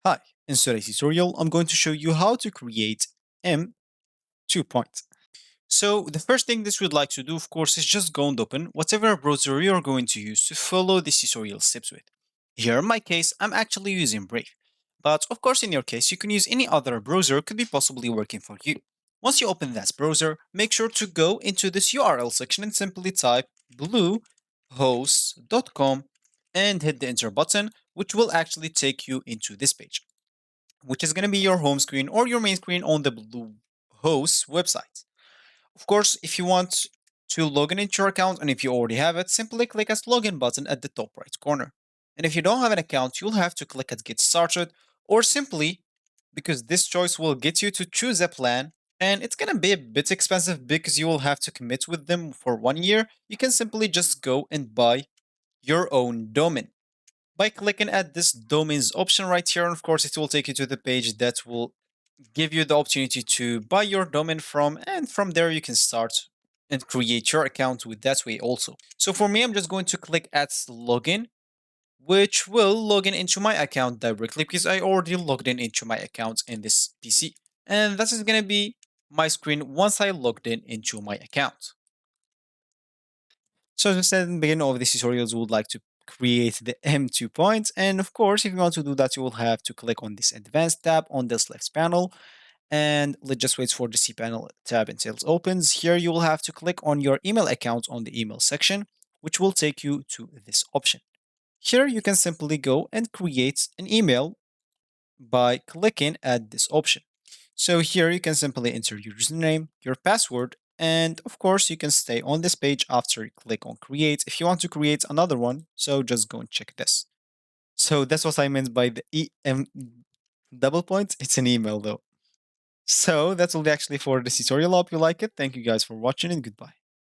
Hi, in today's tutorial, I'm going to show you how to create M2 point. So the first thing this we'd like to do, of course, is just go and open whatever browser you're going to use to follow this tutorial steps with. Here in my case, I'm actually using Brave. But of course, in your case, you can use any other browser could be possibly working for you. Once you open that browser, make sure to go into this URL section and simply type bluehost.com and hit the enter button, which will actually take you into this page, which is going to be your home screen or your main screen on the Bluehost website. Of course, if you want to log in into your account and if you already have it, simply click as login button at the top right corner. And if you don't have an account, you'll have to click at get started or simply because this choice will get you to choose a plan and it's going to be a bit expensive because you will have to commit with them for 1 year. You can simply just go and buy your own domain by clicking at this domains option right here. And of course, it will take you to the page that will give you the opportunity to buy your domain from. And from there, you can start and create your account with that way also. So for me, I'm just going to click at login, which will log in into my account directly because I already logged in into my account in this PC. And that is going to be my screen once I logged in into my account. So as I said in the beginning of this tutorials, we would like to create the M2 points. And of course, if you want to do that, you will have to click on this advanced tab on this left panel. And let's just wait for the cPanel tab until it opens. Here, you will have to click on your email account on the email section, which will take you to this option. Here, you can simply go and create an email by clicking at this option. So here you can simply enter your username, your password, and of course you can stay on this page after you click on create. If you want to create another one, so just go and check this. So that's what I meant by the EM double points. It's an email though. So that's all actually for this tutorial. I hope you like it. Thank you guys for watching and goodbye.